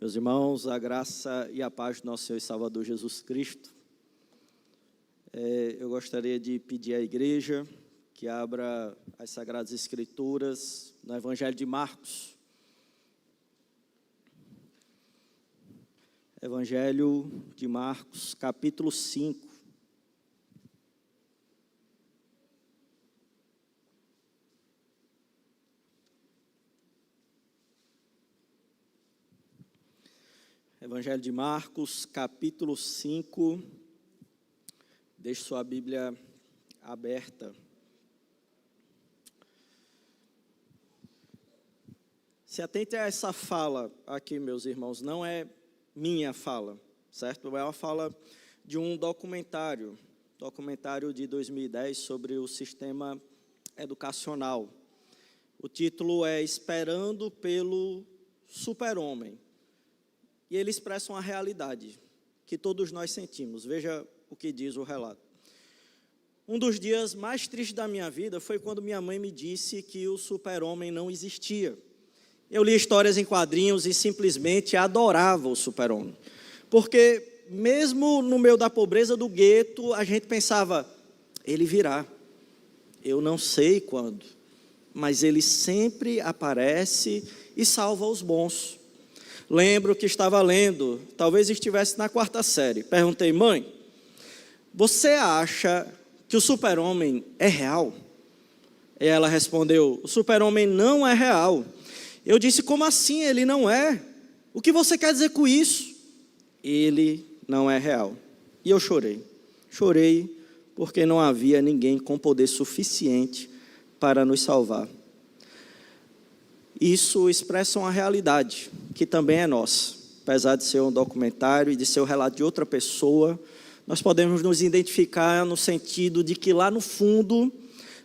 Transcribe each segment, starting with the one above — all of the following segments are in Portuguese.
Meus irmãos, a graça e a paz do nosso Senhor e Salvador Jesus Cristo. Eu gostaria de pedir à igreja que abra as Sagradas Escrituras no Evangelho de Marcos. Evangelho de Marcos, capítulo 5. Evangelho de Marcos, capítulo 5. Deixe sua Bíblia aberta. Se atente a essa fala aqui, meus irmãos, não é minha fala, certo? É uma fala de um documentário de 2010 sobre o sistema educacional. O título é Esperando pelo Super-Homem. E ele expressa uma realidade que todos nós sentimos. Veja o que diz o relato. Um dos dias mais tristes da minha vida foi quando minha mãe me disse que o super-homem não existia. Eu li histórias em quadrinhos e simplesmente adorava o super-homem. Porque mesmo no meio da pobreza do gueto, a gente pensava, ele virá. Eu não sei quando, mas ele sempre aparece e salva os bons. Lembro que estava lendo, talvez estivesse na 4ª série. Perguntei, mãe, você acha que o super-homem é real? E ela respondeu, o super-homem não é real. Eu disse, como assim ele não é? O que você quer dizer com isso? Ele não é real. E eu chorei. Chorei porque não havia ninguém com poder suficiente para nos salvar. Isso expressa uma realidade que também é nossa. Apesar de ser um documentário e de ser o relato de outra pessoa, nós podemos nos identificar no sentido de que lá no fundo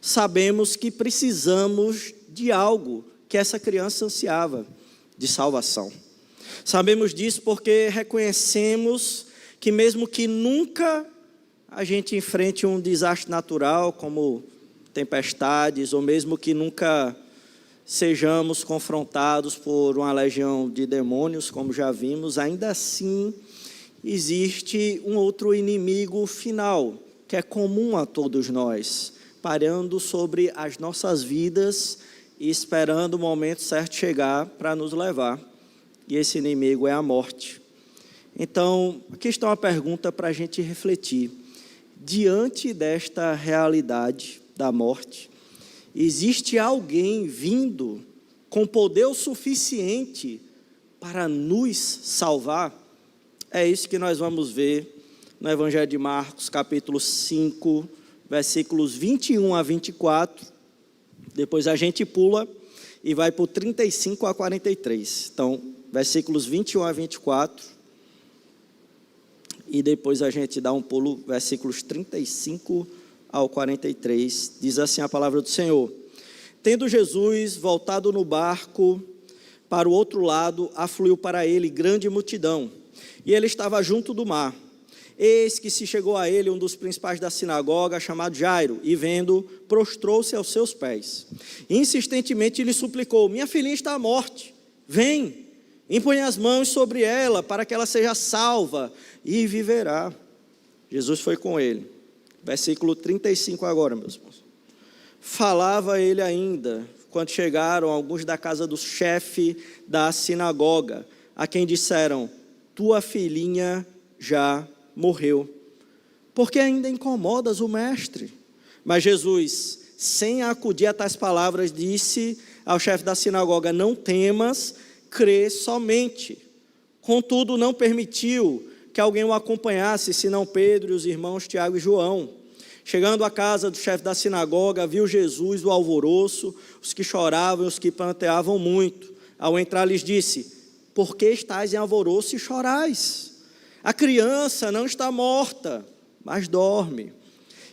sabemos que precisamos de algo que essa criança ansiava, de salvação. Sabemos disso porque reconhecemos que mesmo que nunca a gente enfrente um desastre natural, como tempestades, ou mesmo que nunca sejamos confrontados por uma legião de demônios, como já vimos, ainda assim existe um outro inimigo final, que é comum a todos nós, parando sobre as nossas vidas e esperando o momento certo chegar para nos levar. E esse inimigo é a morte. Então, aqui está uma pergunta para a gente refletir. Diante desta realidade da morte, existe alguém vindo com poder o suficiente para nos salvar? É isso que nós vamos ver no Evangelho de Marcos, capítulo 5, versículos 21 a 24. Depois a gente pula e vai para o 35 a 43. Então, versículos 21 a 24. E depois a gente dá um pulo, versículos 35 ao 43, diz assim a palavra do Senhor. Tendo Jesus voltado no barco para o outro lado, afluiu para ele grande multidão, e ele estava junto do mar. Eis que se chegou a ele um dos principais da sinagoga, chamado Jairo, e vendo, prostrou-se aos seus pés. Insistentemente lhe suplicou, minha filhinha está à morte, vem, impõe as mãos sobre ela, para que ela seja salva, e viverá. Jesus foi com ele. Versículo 35 agora, meus irmãos. Falava ele ainda, quando chegaram alguns da casa do chefe da sinagoga, a quem disseram, tua filhinha já morreu. Por que ainda incomodas o mestre? Mas Jesus, sem acudir a tais palavras, disse ao chefe da sinagoga, não temas, crê somente. Contudo, não permitiu que alguém o acompanhasse, senão Pedro e os irmãos Tiago e João. Chegando à casa do chefe da sinagoga, viu Jesus o alvoroço, os que choravam e os que pranteavam muito. Ao entrar, lhes disse, por que estáis em alvoroço e chorais? A criança não está morta, mas dorme.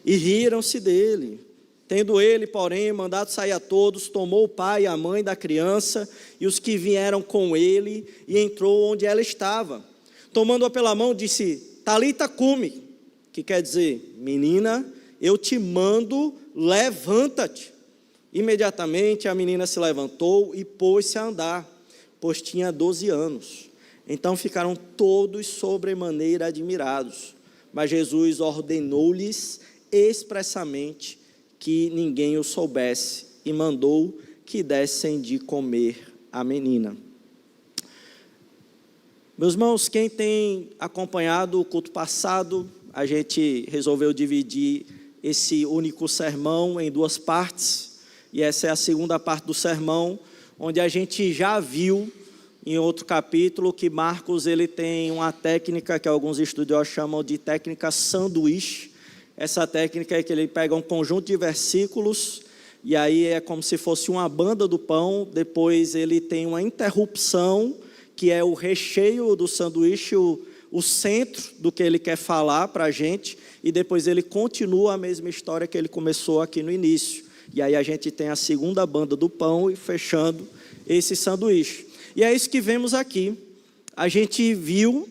E riram-se dele. Tendo ele, porém, mandado sair a todos, tomou o pai e a mãe da criança e os que vieram com ele e entrou onde ela estava. Tomando-a pela mão, disse, Talita cumi, que quer dizer, menina, eu te mando, levanta-te. Imediatamente a menina se levantou e pôs-se a andar, pois tinha 12 anos. Então ficaram todos sobremaneira admirados. Mas Jesus ordenou-lhes expressamente que ninguém o soubesse e mandou que dessem de comer a menina. Meus irmãos, quem tem acompanhado o culto passado, a gente resolveu dividir esse único sermão em duas partes, e essa é a segunda parte do sermão, onde a gente já viu em outro capítulo que Marcos ele tem uma técnica que alguns estudiosos chamam de técnica sanduíche. Essa técnica é que ele pega um conjunto de versículos e aí é como se fosse uma banda do pão, depois ele tem uma interrupção, que é o recheio do sanduíche, o centro do que ele quer falar para a gente, e depois ele continua a mesma história que ele começou aqui no início. E aí a gente tem a segunda banda do pão e fechando esse sanduíche. E é isso que vemos aqui. A gente viu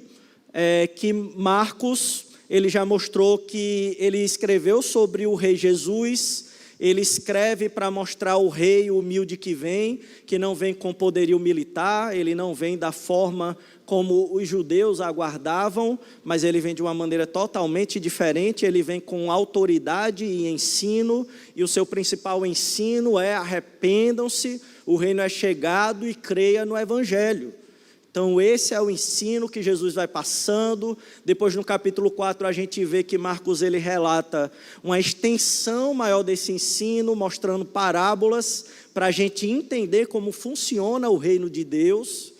que Marcos, ele já mostrou que ele escreveu sobre o rei Jesus. Ele escreve para mostrar o rei humilde que não vem com poderio militar, ele não vem da forma como os judeus aguardavam, mas ele vem de uma maneira totalmente diferente, ele vem com autoridade e ensino, e o seu principal ensino é: arrependam-se, o reino é chegado e creia no evangelho. Então esse é o ensino que Jesus vai passando. Depois no capítulo 4 a gente vê que Marcos ele relata uma extensão maior desse ensino, mostrando parábolas para a gente entender como funciona o reino de Deus.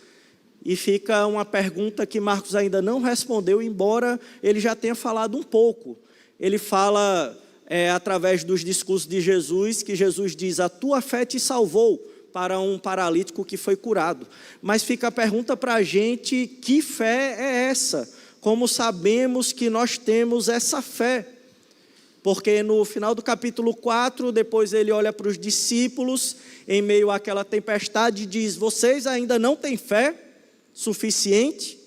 E fica uma pergunta que Marcos ainda não respondeu, embora ele já tenha falado um pouco. Ele fala através dos discursos de Jesus, que Jesus diz: a tua fé te salvou, para um paralítico que foi curado. Mas fica a pergunta para a gente: que fé é essa? Como sabemos que nós temos essa fé? Porque no final do capítulo 4, depois ele olha para os discípulos, em meio àquela tempestade, e diz: vocês ainda não têm fé suficiente?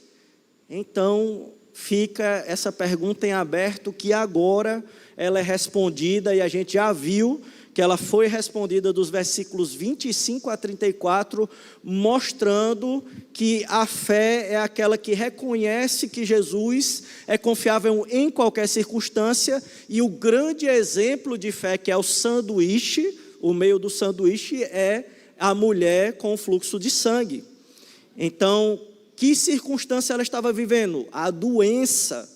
Então fica essa pergunta em aberto, que agora ela é respondida, e a gente já viu que ela foi respondida dos versículos 25 a 34, mostrando que a fé é aquela que reconhece que Jesus é confiável em qualquer circunstância, e o grande exemplo de fé, que é o sanduíche, o meio do sanduíche é a mulher com o fluxo de sangue. Então, que circunstância ela estava vivendo? A doença.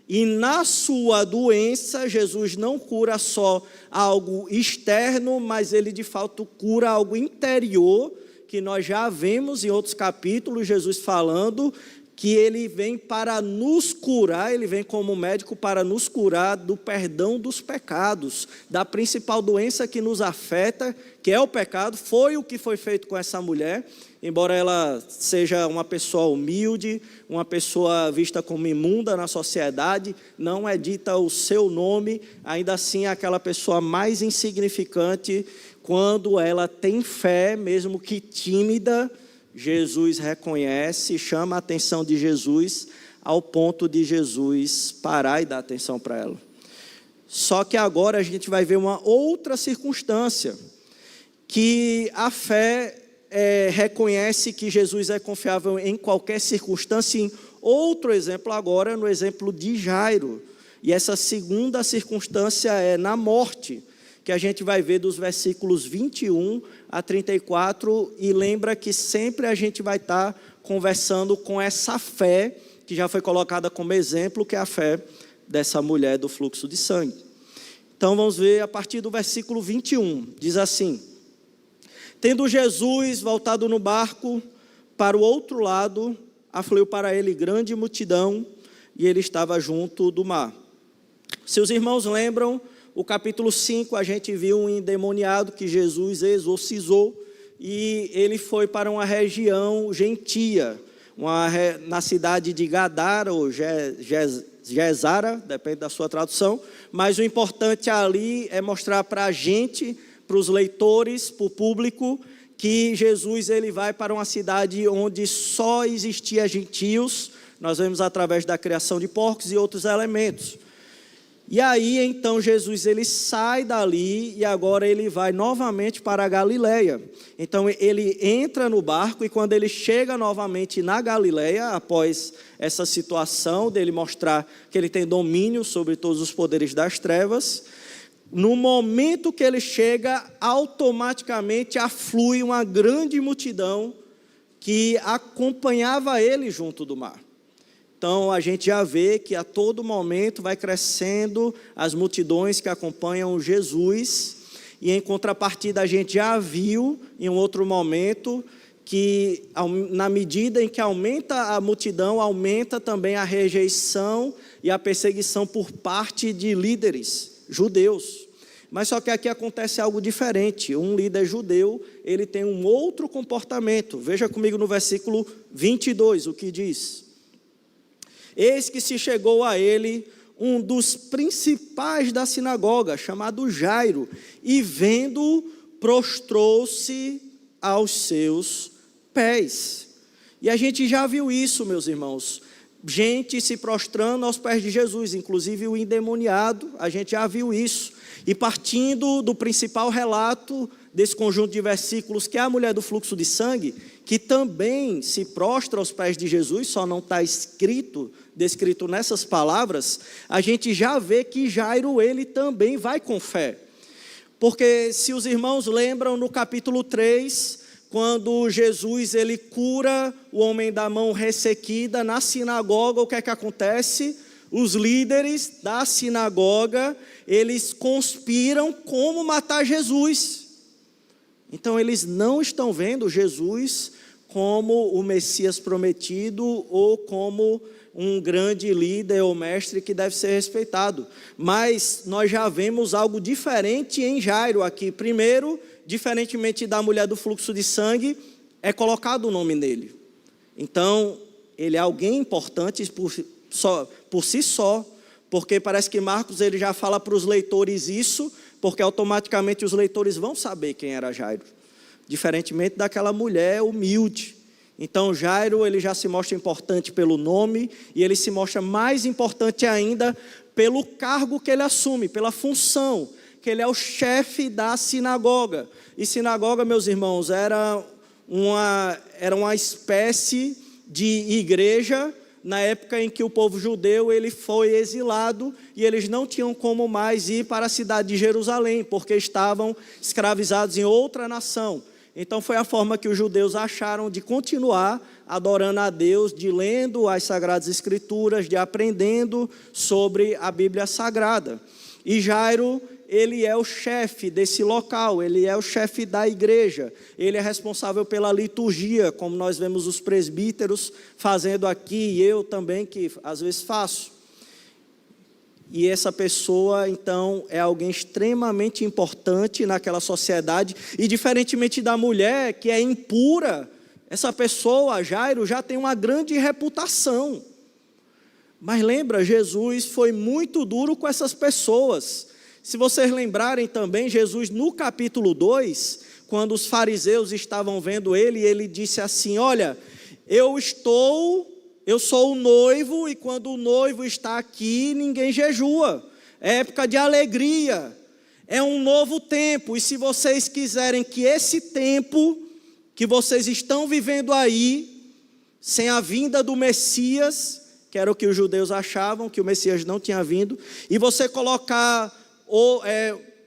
E na sua doença, Jesus não cura só algo externo, mas ele de fato cura algo interior, que nós já vemos em outros capítulos, Jesus falando que ele vem para nos curar, ele vem como médico para nos curar do perdão dos pecados, da principal doença que nos afeta, que é o pecado. Foi o que foi feito com essa mulher. Embora ela seja uma pessoa humilde, uma pessoa vista como imunda na sociedade, não é dita o seu nome, ainda assim é aquela pessoa mais insignificante. Quando ela tem fé, mesmo que tímida, Jesus reconhece, chama a atenção de Jesus, ao ponto de Jesus parar e dar atenção para ela. Só que agora a gente vai ver uma outra circunstância, que a fé reconhece que Jesus é confiável em qualquer circunstância. Em outro exemplo agora, no exemplo de Jairo. E essa segunda circunstância é na morte, que a gente vai ver dos versículos 21 a 34, e lembra que sempre a gente vai estar conversando com essa fé, que já foi colocada como exemplo, que é a fé dessa mulher do fluxo de sangue. Então vamos ver a partir do versículo 21, diz assim: tendo Jesus voltado no barco para o outro lado, afluiu para ele grande multidão, e ele estava junto do mar. Seus irmãos lembram, o capítulo 5, a gente viu um endemoniado que Jesus exorcizou, e ele foi para uma região gentia, na cidade de Gadara, ou Gezara, depende da sua tradução, mas o importante ali é mostrar para a gente, para os leitores, para o público, que Jesus ele vai para uma cidade onde só existia gentios. Nós vemos através da criação de porcos e outros elementos. E aí, então, Jesus, ele sai dali e agora ele vai novamente para a Galileia. Então, ele entra no barco e quando ele chega novamente na Galileia, após essa situação dele mostrar que ele tem domínio sobre todos os poderes das trevas, no momento que ele chega, automaticamente aflui uma grande multidão que acompanhava ele junto do mar. Então, a gente já vê que a todo momento vai crescendo as multidões que acompanham Jesus. E em contrapartida, a gente já viu em um outro momento que, na medida em que aumenta a multidão, aumenta também a rejeição e a perseguição por parte de líderes judeus. Mas só que aqui acontece algo diferente. Um líder judeu, ele tem um outro comportamento. Veja comigo no versículo 22, o que diz. Eis que se chegou a ele um dos principais da sinagoga, chamado Jairo, e vendo-o, prostrou-se aos seus pés. E a gente já viu isso, meus irmãos, gente se prostrando aos pés de Jesus, inclusive o endemoniado, a gente já viu isso. E partindo do principal relato desse conjunto de versículos, que é a mulher do fluxo de sangue, que também se prostra aos pés de Jesus, só não está descrito nessas palavras, a gente já vê que Jairo, ele também vai com fé. Porque se os irmãos lembram no capítulo 3, quando Jesus ele cura o homem da mão ressequida na sinagoga, o que é que acontece? Os líderes da sinagoga, eles conspiram como matar Jesus. Então eles não estão vendo Jesus como o Messias prometido ou como um grande líder ou mestre que deve ser respeitado. Mas nós já vemos algo diferente em Jairo aqui. Primeiro, diferentemente da mulher do fluxo de sangue, é colocado o nome nele. Então, ele é alguém importante por si só, porque parece que Marcos ele já fala para os leitores isso, porque automaticamente os leitores vão saber quem era Jairo, diferentemente daquela mulher humilde. Então Jairo ele já se mostra importante pelo nome, e ele se mostra mais importante ainda pelo cargo que ele assume, pela função, que ele é o chefe da sinagoga. E sinagoga, meus irmãos, era uma espécie de igreja na época em que o povo judeu ele foi exilado e eles não tinham como mais ir para a cidade de Jerusalém, porque estavam escravizados em outra nação. Então foi a forma que os judeus acharam de continuar adorando a Deus, de lendo as Sagradas Escrituras, de aprendendo sobre a Bíblia Sagrada. E Jairo, ele é o chefe desse local, ele é o chefe da igreja, ele é responsável pela liturgia, como nós vemos os presbíteros fazendo aqui, e eu também, que às vezes faço. E essa pessoa, então, é alguém extremamente importante naquela sociedade, e diferentemente da mulher, que é impura, essa pessoa, Jairo, já tem uma grande reputação. Mas lembra, Jesus foi muito duro com essas pessoas. Se vocês lembrarem também, Jesus no capítulo 2, quando os fariseus estavam vendo ele, ele disse assim, olha, eu sou o noivo, e quando o noivo está aqui, ninguém jejua. É época de alegria, é um novo tempo, e se vocês quiserem que esse tempo que vocês estão vivendo aí, sem a vinda do Messias, que era o que os judeus achavam, que o Messias não tinha vindo, e você colocar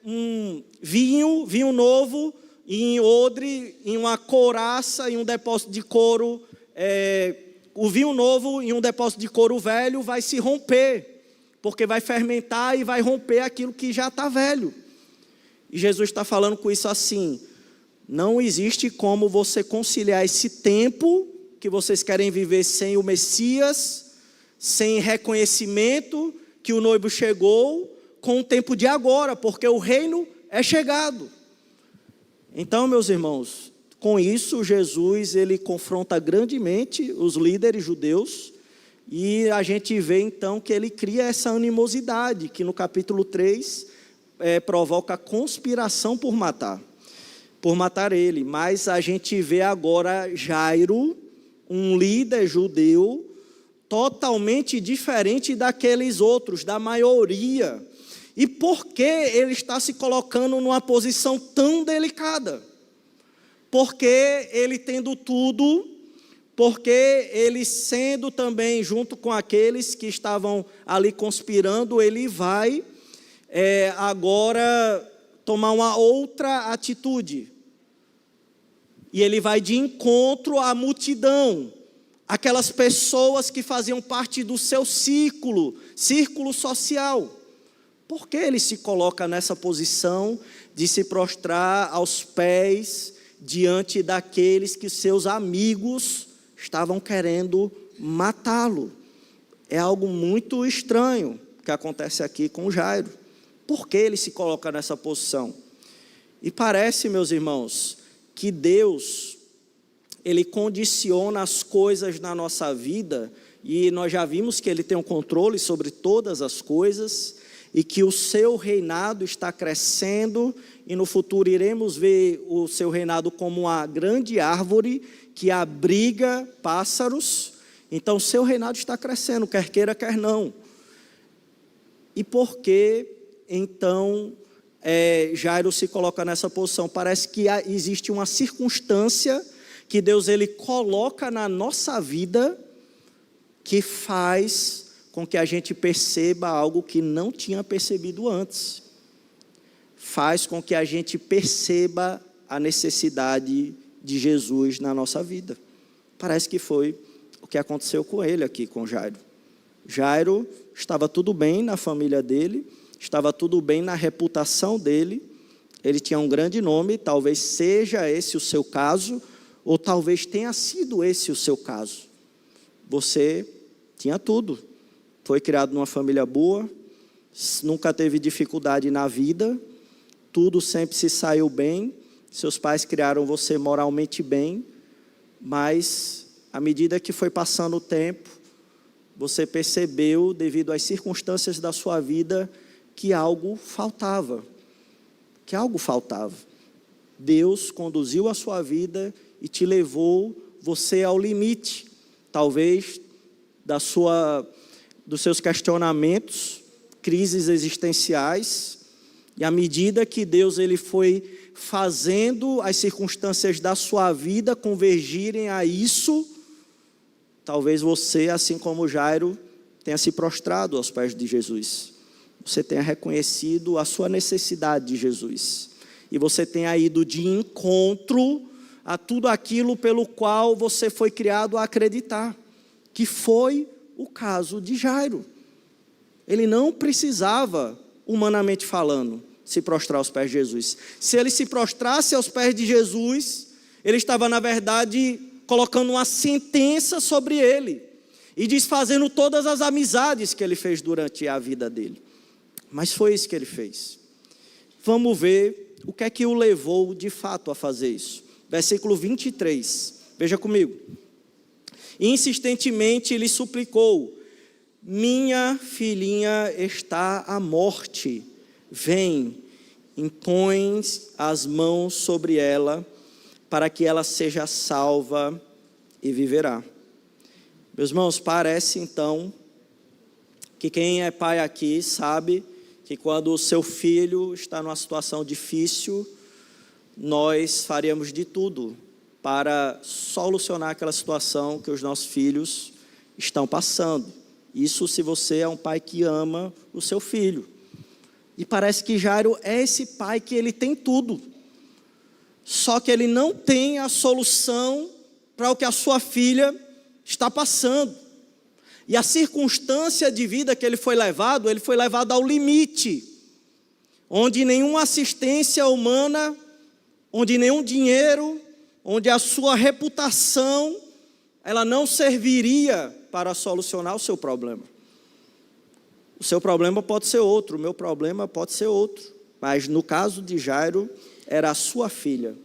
um vinho novo em odre, em uma couraça, em um depósito de couro, o vinho novo em um depósito de couro velho vai se romper, porque vai fermentar e vai romper aquilo que já está velho. E Jesus está falando com isso assim, não existe como você conciliar esse tempo que vocês querem viver sem o Messias, sem reconhecimento que o noivo chegou, com o tempo de agora, porque o reino é chegado. Então, meus irmãos, com isso, Jesus ele confronta grandemente os líderes judeus, e a gente vê então que ele cria essa animosidade, que no capítulo 3 provoca conspiração por matar ele. Mas a gente vê agora Jairo, um líder judeu, totalmente diferente daqueles outros, da maioria. E por que ele está se colocando numa posição tão delicada? Porque ele tendo tudo, porque ele sendo também junto com aqueles que estavam ali conspirando, ele vai agora tomar uma outra atitude. E ele vai de encontro à multidão, aquelas pessoas que faziam parte do seu círculo social. Por que ele se coloca nessa posição de se prostrar aos pés diante daqueles que seus amigos estavam querendo matá-lo? É algo muito estranho que acontece aqui com Jairo. Por que ele se coloca nessa posição? E parece, meus irmãos, que Deus, ele condiciona as coisas na nossa vida, e nós já vimos que ele tem um controle sobre todas as coisas, e que o seu reinado está crescendo, e no futuro iremos ver o seu reinado como uma grande árvore que abriga pássaros. Então o seu reinado está crescendo, quer queira, quer não. E por que então Jairo se coloca nessa posição? Parece que existe uma circunstância que Deus ele coloca na nossa vida que faz com que a gente perceba algo que não tinha percebido antes. Faz com que a gente perceba a necessidade de Jesus na nossa vida. Parece que foi o que aconteceu com ele aqui, com Jairo. Jairo estava tudo bem na família dele, estava tudo bem na reputação dele, ele tinha um grande nome, talvez seja esse o seu caso, ou talvez tenha sido esse o seu caso. Você tinha tudo, foi criado numa família boa, nunca teve dificuldade na vida, tudo sempre se saiu bem, seus pais criaram você moralmente bem, mas à medida que foi passando o tempo, você percebeu, devido às circunstâncias da sua vida, que algo faltava. Deus conduziu a sua vida e te levou você ao limite, talvez, dos seus questionamentos, crises existenciais, e à medida que Deus ele foi fazendo as circunstâncias da sua vida convergirem a isso, talvez você, assim como Jairo, tenha se prostrado aos pés de Jesus. Você tenha reconhecido a sua necessidade de Jesus. E você tenha ido de encontro a tudo aquilo pelo qual você foi criado a acreditar. Que foi o caso de Jairo. Ele não precisava, humanamente falando, se prostrar aos pés de Jesus. Se ele se prostrasse aos pés de Jesus, ele estava, na verdade, colocando uma sentença sobre ele e desfazendo todas as amizades que ele fez durante a vida dele. Mas foi isso que ele fez. Vamos ver o que é que o levou de fato a fazer isso. Versículo 23, veja comigo. Insistentemente lhe suplicou: minha filhinha está à morte, vem, impõe as mãos sobre ela, para que ela seja salva e viverá. Meus irmãos, parece então que quem é pai aqui sabe que quando o seu filho está numa situação difícil, nós faríamos de tudo para solucionar aquela situação que os nossos filhos estão passando. Isso se você é um pai que ama o seu filho. E parece que Jairo é esse pai que ele tem tudo. Só que ele não tem a solução para o que a sua filha está passando. E a circunstância de vida que ele foi levado ao limite, onde nenhuma assistência humana, onde nenhum dinheiro, onde a sua reputação, ela não serviria para solucionar o seu problema. O seu problema pode ser outro, o meu problema pode ser outro. Mas no caso de Jairo, era a sua filha.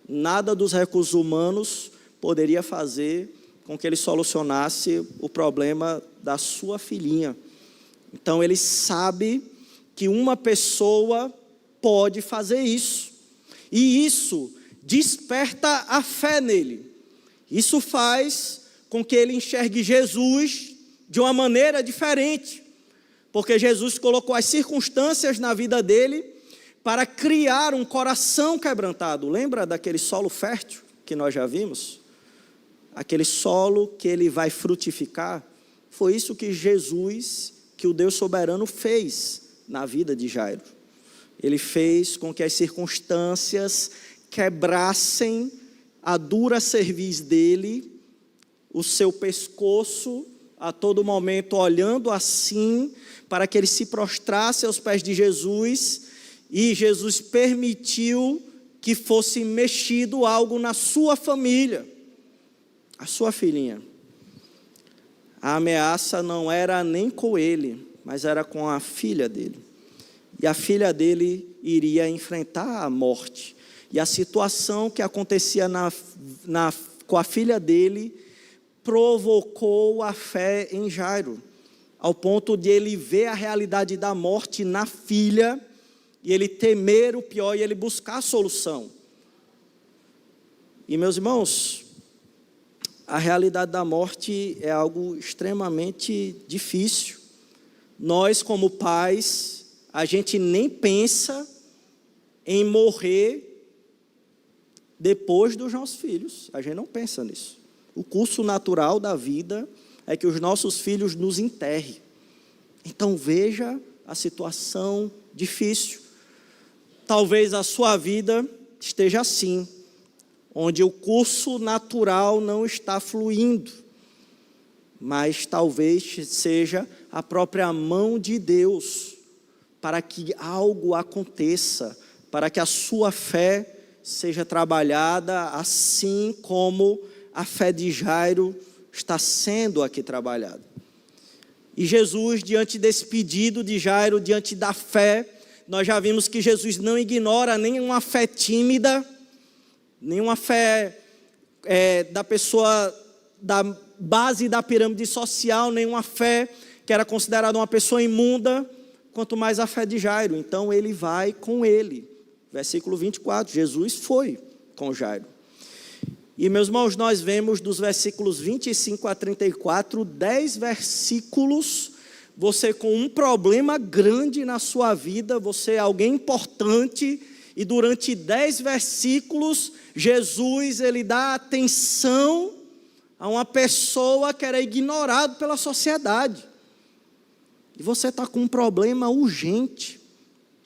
Nada dos recursos humanos poderia fazer com que ele solucionasse o problema da sua filhinha. Então ele sabe que uma pessoa pode fazer isso. E isso desperta a fé nele. Isso faz com que ele enxergue Jesus de uma maneira diferente, porque Jesus colocou as circunstâncias na vida dele para criar um coração quebrantado. Lembra daquele solo fértil que nós já vimos? Aquele solo que ele vai frutificar. Foi isso que Jesus, que o Deus soberano, fez na vida de Jairo. Ele fez com que as circunstâncias quebrassem a dura cerviz dele, o seu pescoço, a todo momento olhando assim, para que ele se prostrasse aos pés de Jesus, e Jesus permitiu que fosse mexido algo na sua família, a sua filhinha. A ameaça não era nem com ele, mas era com a filha dele. E a filha dele iria enfrentar a morte. E a situação que acontecia com a filha dele provocou a fé em Jairo, ao ponto de ele ver a realidade da morte na filha, e ele temer o pior, e ele buscar a solução. E meus irmãos, a realidade da morte é algo extremamente difícil. Nós, como pais, a gente nem pensa em morrer depois dos nossos filhos. A gente não pensa nisso. O curso natural da vida é que os nossos filhos nos enterrem. Então veja a situação difícil. Talvez a sua vida esteja assim, onde o curso natural não está fluindo, mas talvez seja a própria mão de Deus para que algo aconteça, para que a sua fé seja trabalhada, assim como a fé de Jairo está sendo aqui trabalhada. E Jesus, diante desse pedido de Jairo, diante da fé, nós já vimos que Jesus não ignora nenhuma fé tímida, nenhuma fé da pessoa da base da pirâmide social, nenhuma fé que era considerada uma pessoa imunda, quanto mais a fé de Jairo. Então ele vai com ele. Versículo 24, Jesus foi com Jairo. E meus irmãos, nós vemos dos versículos 25 a 34, 10 versículos, você com um problema grande na sua vida, você é alguém importante, e durante 10 versículos, Jesus, ele dá atenção a uma pessoa que era ignorada pela sociedade. E você está com um problema urgente.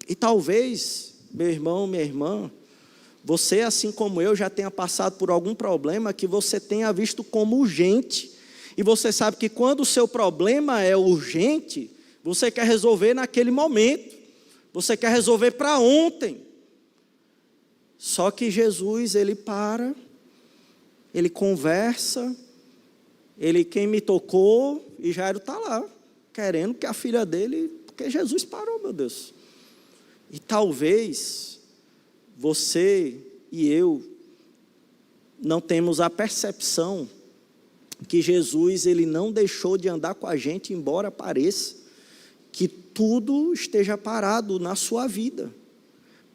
E talvez, meu irmão, minha irmã, você, assim como eu, já tenha passado por algum problema que você tenha visto como urgente. E você sabe que quando o seu problema é urgente, você quer resolver naquele momento. Você quer resolver para ontem. Só que Jesus, ele para, ele conversa, quem me tocou, e Jairo está lá, querendo que a filha dele, porque Jesus parou, meu Deus. E talvez você e eu não temos a percepção que Jesus, ele não deixou de andar com a gente, embora pareça que tudo esteja parado na sua vida.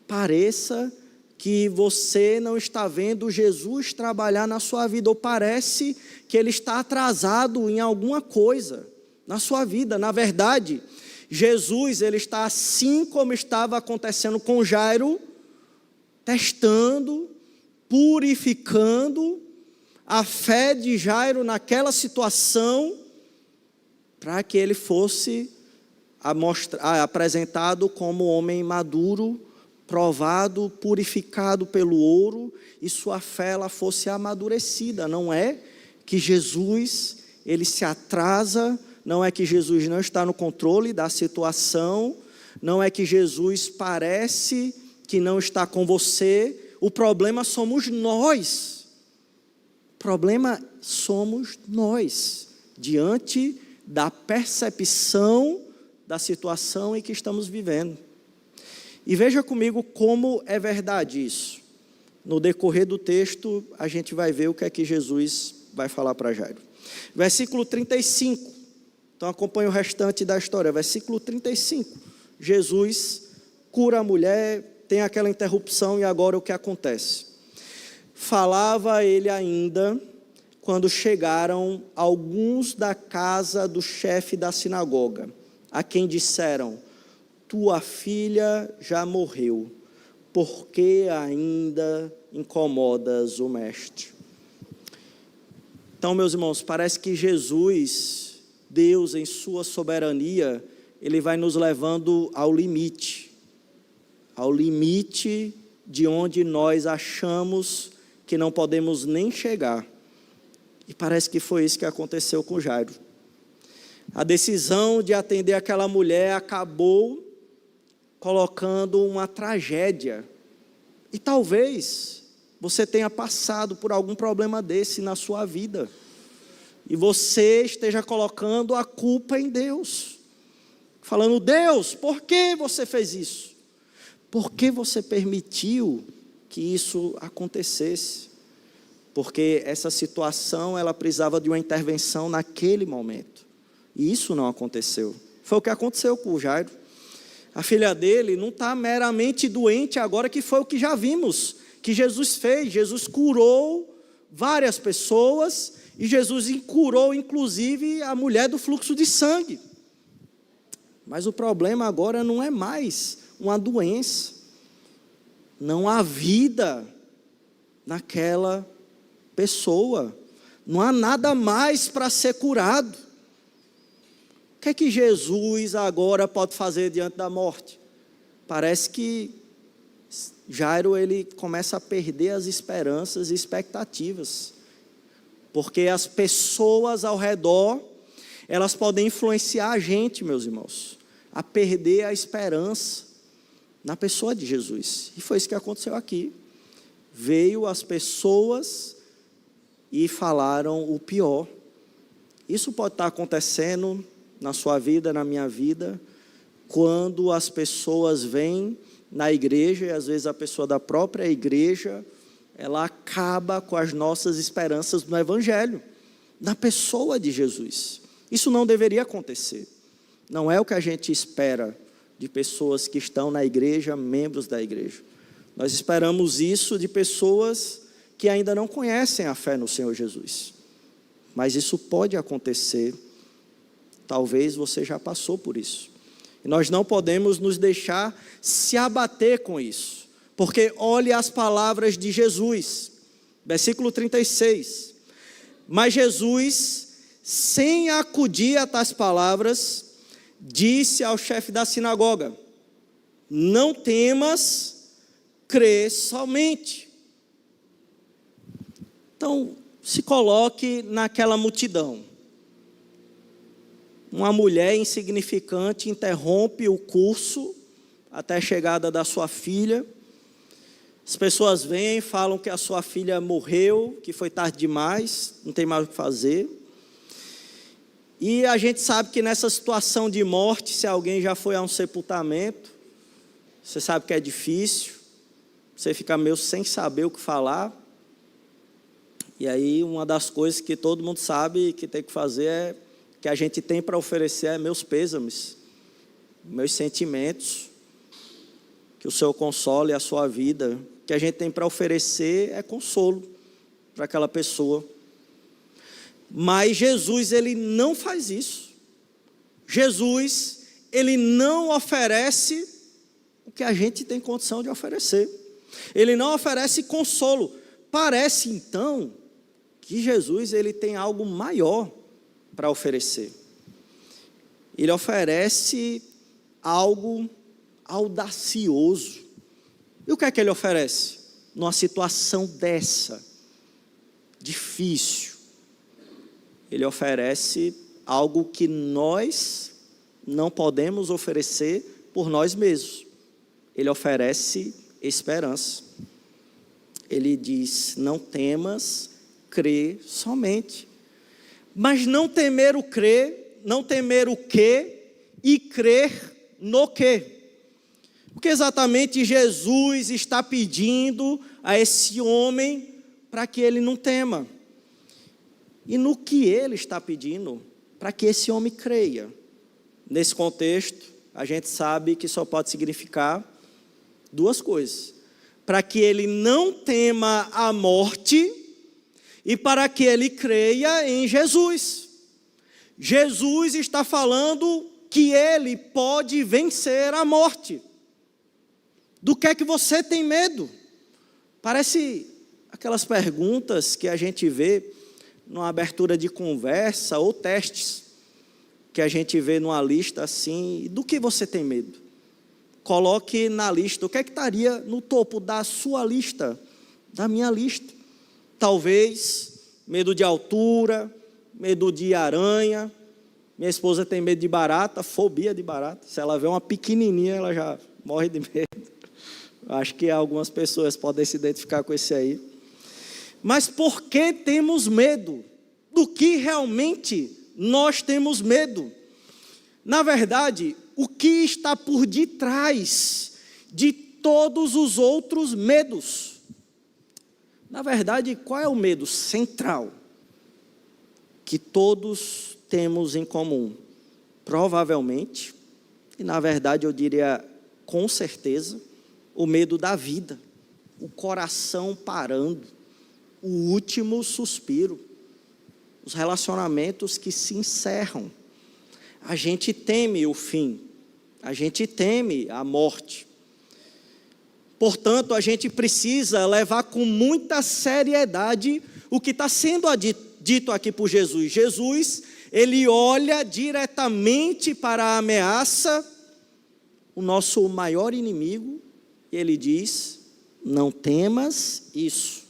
Pareça que você não está vendo Jesus trabalhar na sua vida, ou parece que ele está atrasado em alguma coisa na sua vida. Na verdade, Jesus, ele está assim como estava acontecendo com Jairo, testando, purificando a fé de Jairo naquela situação, para que ele fosse apresentado como homem maduro, provado, purificado pelo ouro, e sua fé ela fosse amadurecida. Não é que Jesus, ele se atrasa, não é que Jesus não está no controle da situação, não é que Jesus parece que não está com você. O problema somos nós. O problema somos nós, diante da percepção da situação em que estamos vivendo. E veja comigo como é verdade isso. No decorrer do texto, a gente vai ver o que é que Jesus vai falar para Jairo. Versículo 35. Então acompanhe o restante da história. Versículo 35. Jesus cura a mulher, tem aquela interrupção, e agora o que acontece? Falava ele ainda, quando chegaram alguns da casa do chefe da sinagoga, a quem disseram: tua filha já morreu, por que ainda incomodas o mestre? Então, meus irmãos, parece que Jesus, Deus em sua soberania, Ele vai nos levando ao limite de onde nós achamos que não podemos nem chegar. E parece que foi isso que aconteceu com Jairo. A decisão de atender aquela mulher acabou colocando uma tragédia. E talvez você tenha passado por algum problema desse na sua vida. E você esteja colocando a culpa em Deus. Falando: Deus, por que você fez isso? Por que você permitiu que isso acontecesse? Porque essa situação, ela precisava de uma intervenção naquele momento. E isso não aconteceu. Foi o que aconteceu com o Jairo. A filha dele não está meramente doente agora, que foi o que já vimos, que Jesus fez. Jesus curou várias pessoas, e Jesus curou inclusive a mulher do fluxo de sangue. Mas o problema agora não é mais uma doença. Não há vida naquela pessoa. Não há nada mais para ser curado. O que é que Jesus agora pode fazer diante da morte? Parece que Jairo, ele começa a perder as esperanças e expectativas. Porque as pessoas ao redor, elas podem influenciar a gente, meus irmãos, a perder a esperança na pessoa de Jesus. E foi isso que aconteceu aqui. Veio as pessoas e falaram o pior. Isso pode estar acontecendo na sua vida, na minha vida, quando as pessoas vêm na igreja, e às vezes a pessoa da própria igreja, ela acaba com as nossas esperanças no Evangelho, na pessoa de Jesus. Isso não deveria acontecer. Não é o que a gente espera de pessoas que estão na igreja, membros da igreja. Nós esperamos isso de pessoas que ainda não conhecem a fé no Senhor Jesus. Mas isso pode acontecer. Talvez você já passou por isso. E nós não podemos nos deixar se abater com isso. Porque olhe as palavras de Jesus. Versículo 36. Mas Jesus, sem acudir a tais palavras, disse ao chefe da sinagoga: não temas, crê somente. Então, se coloque naquela multidão. Uma mulher insignificante interrompe o curso até a chegada da sua filha. As pessoas vêm, falam que a sua filha morreu, que foi tarde demais, não tem mais o que fazer. E a gente sabe que nessa situação de morte, se alguém já foi a um sepultamento, você sabe que é difícil, você fica meio sem saber o que falar. E aí uma das coisas que todo mundo sabe que tem que fazer que a gente tem para oferecer é meus pêsames, meus sentimentos, que o Senhor console a sua vida. O que a gente tem para oferecer é consolo para aquela pessoa. Mas Jesus, ele não faz isso. Jesus, ele não oferece o que a gente tem condição de oferecer. Ele não oferece consolo. Parece então que Jesus, ele tem algo maior para oferecer. Ele oferece algo audacioso. E o que é que ele oferece? Numa situação dessa, difícil, ele oferece algo que nós não podemos oferecer por nós mesmos. Ele oferece esperança. Ele diz: não temas, crê somente. Mas não temer o crer, não temer o quê e crer no quê? O que exatamente Jesus está pedindo a esse homem para que ele não tema? E no que ele está pedindo para que esse homem creia? Nesse contexto, a gente sabe que só pode significar duas coisas: para que ele não tema a morte e para que ele creia em Jesus. Jesus está falando que ele pode vencer a morte. Do que é que você tem medo? Parece aquelas perguntas que a gente vê numa abertura de conversa ou testes, que a gente vê numa lista assim, do que você tem medo? Coloque na lista, o que é que estaria no topo da sua lista, da minha lista? Talvez medo de altura, medo de aranha. Minha esposa tem medo de barata, fobia de barata. Se ela vê uma pequenininha, ela já morre de medo. Acho que algumas pessoas podem se identificar com esse aí. Mas por que temos medo? Do que realmente nós temos medo? Na verdade, o que está por detrás de todos os outros medos? Na verdade, qual é o medo central que todos temos em comum? Provavelmente, e na verdade eu diria com certeza, o medo da vida, o coração parando, o último suspiro, os relacionamentos que se encerram. A gente teme o fim, a gente teme a morte. Portanto, a gente precisa levar com muita seriedade o que está sendo dito aqui por Jesus. Jesus, ele olha diretamente para a ameaça, o nosso maior inimigo, e ele diz: não temas isso.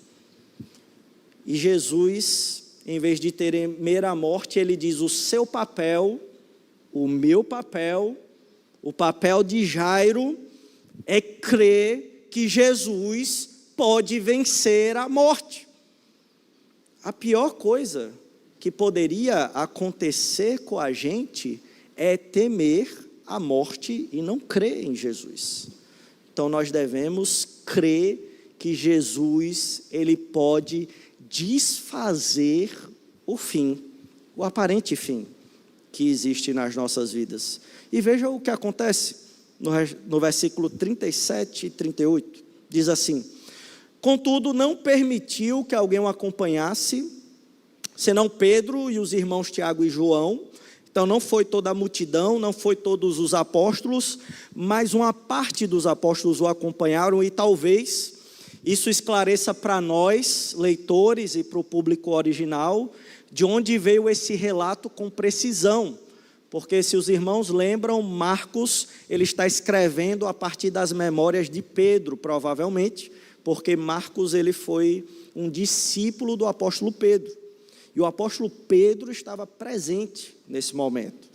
E Jesus, em vez de temer a morte, ele diz: o seu papel, o meu papel, o papel de Jairo é crer que Jesus pode vencer a morte. A pior coisa que poderia acontecer com a gente é temer a morte e não crer em Jesus. Então nós devemos crer que Jesus, ele pode desfazer o fim, o aparente fim que existe nas nossas vidas. E veja o que acontece no versículo 37 e 38, diz assim: contudo, não permitiu que alguém o acompanhasse, senão Pedro e os irmãos Tiago e João. Então não foi toda a multidão, não foi todos os apóstolos, mas uma parte dos apóstolos o acompanharam, e talvez isso esclareça para nós, leitores, e para o público original, de onde veio esse relato com precisão. Porque se os irmãos lembram, Marcos, ele está escrevendo a partir das memórias de Pedro, provavelmente, porque Marcos, ele foi um discípulo do apóstolo Pedro. E o apóstolo Pedro estava presente nesse momento.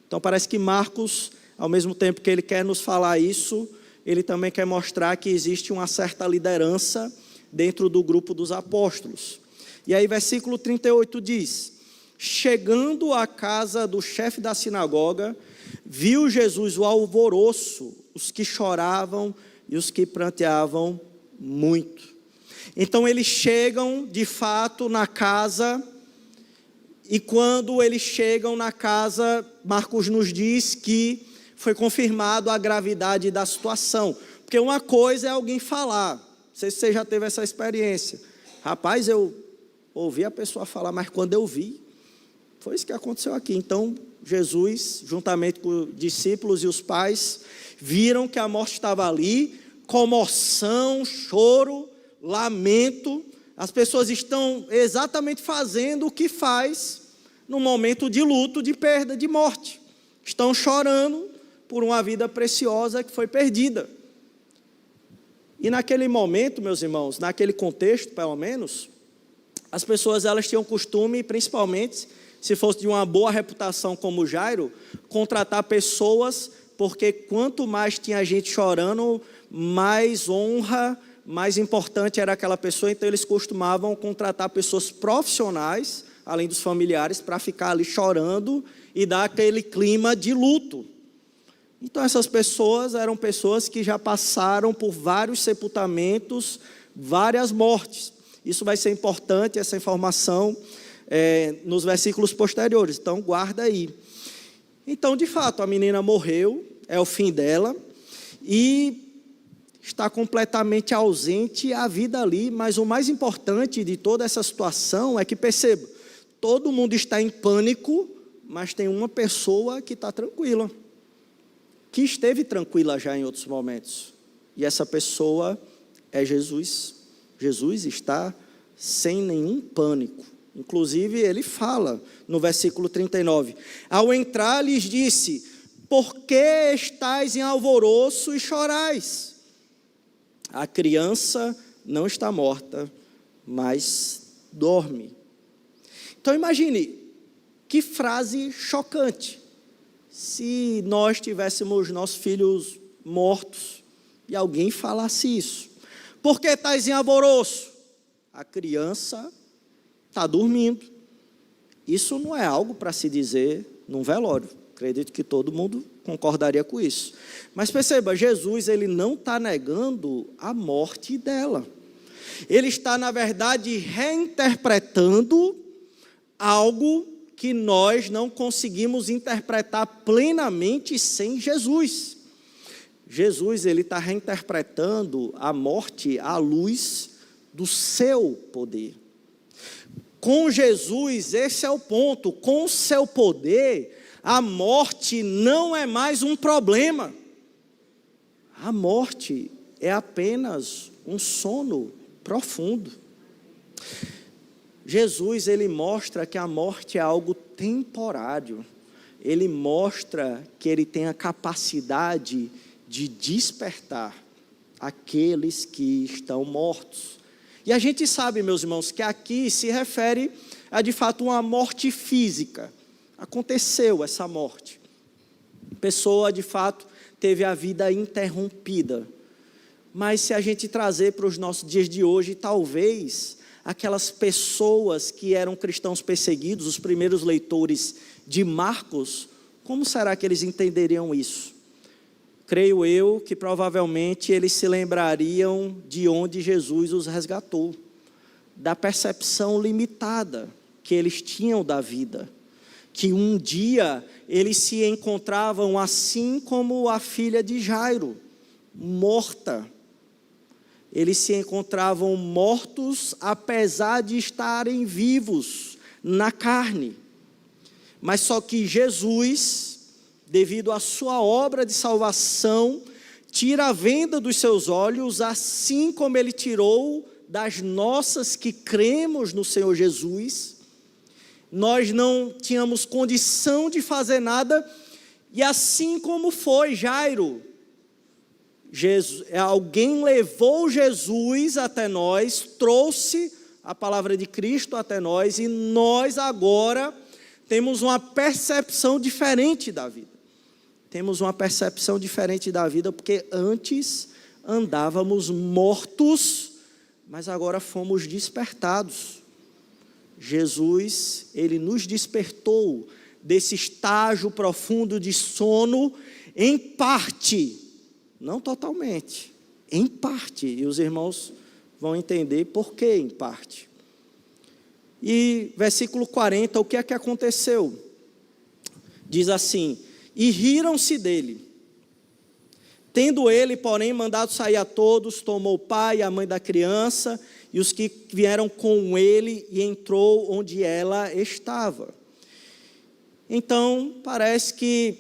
Então parece que Marcos, ao mesmo tempo que ele quer nos falar isso, ele também quer mostrar que existe uma certa liderança dentro do grupo dos apóstolos. E aí versículo 38 diz: chegando à casa do chefe da sinagoga, viu Jesus o alvoroço, os que choravam e os que pranteavam muito. Então eles chegam de fato na casa, e quando eles chegam na casa, Marcos nos diz que foi confirmado a gravidade da situação. Porque uma coisa é alguém falar, não sei se você já teve essa experiência. Rapaz, eu ouvi a pessoa falar, mas quando eu vi, foi isso que aconteceu aqui. Então, Jesus, juntamente com os discípulos e os pais, viram que a morte estava ali, comoção, choro, lamento. As pessoas estão exatamente fazendo o que faz no momento de luto, de perda, de morte. Estão chorando por uma vida preciosa que foi perdida. E naquele momento, meus irmãos, naquele contexto, pelo menos, as pessoas, elas tinham costume, principalmente, se fosse de uma boa reputação como Jairo, contratar pessoas, porque quanto mais tinha gente chorando, mais honra, mais importante era aquela pessoa. Então eles costumavam contratar pessoas profissionais, além dos familiares, para ficar ali chorando e dar aquele clima de luto. Então essas pessoas eram pessoas que já passaram por vários sepultamentos, várias mortes. Isso vai ser importante, essa informação, nos versículos posteriores, então guarda aí. Então, de fato, a menina morreu, é o fim dela, e está completamente ausente a vida ali, mas o mais importante de toda essa situação é que, perceba, todo mundo está em pânico, mas tem uma pessoa que está tranquila, que esteve tranquila já em outros momentos, e essa pessoa é Jesus. Jesus está sem nenhum pânico. Inclusive ele fala no versículo 39, ao entrar lhes disse, por que estáis em alvoroço e chorais? A criança não está morta, mas dorme. Então imagine, que frase chocante, se nós tivéssemos nossos filhos mortos e alguém falasse isso. Por que estáis em alvoroço? A criança está dormindo. Isso não é algo para se dizer num velório. Acredito que todo mundo concordaria com isso. Mas perceba, Jesus ele não está negando a morte dela. Ele está, na verdade, reinterpretando algo que nós não conseguimos interpretar plenamente sem Jesus. Jesus ele está reinterpretando a morte à luz do seu poder. Com Jesus, esse é o ponto, com o seu poder, a morte não é mais um problema. A morte é apenas um sono profundo. Jesus, ele mostra que a morte é algo temporário. Ele mostra que ele tem a capacidade de despertar aqueles que estão mortos. E a gente sabe, meus irmãos, que aqui se refere a, de fato, uma morte física. Aconteceu essa morte. A pessoa, de fato, teve a vida interrompida. Mas se a gente trazer para os nossos dias de hoje, talvez aquelas pessoas que eram cristãos perseguidos, os primeiros leitores de Marcos, como será que eles entenderiam isso? Creio eu que provavelmente eles se lembrariam de onde Jesus os resgatou, da percepção limitada que eles tinham da vida, que um dia eles se encontravam assim como a filha de Jairo, morta. Eles se encontravam mortos apesar de estarem vivos na carne. Mas só que Jesus, devido à sua obra de salvação, tira a venda dos seus olhos, assim como ele tirou das nossas que cremos no Senhor Jesus. Nós não tínhamos condição de fazer nada, e assim como foi Jairo, alguém levou Jesus até nós, trouxe a palavra de Cristo até nós, e nós agora temos uma percepção diferente da vida. Temos uma percepção diferente da vida, porque antes andávamos mortos, mas agora fomos despertados. Jesus, ele nos despertou desse estágio profundo de sono, em parte, não totalmente, em parte, e os irmãos vão entender por que em parte. E versículo 40, o que é que aconteceu? Diz assim, e riram-se dele. Tendo ele, porém, mandado sair a todos, tomou o pai e a mãe da criança, e os que vieram com ele, e entrou onde ela estava. Então, parece que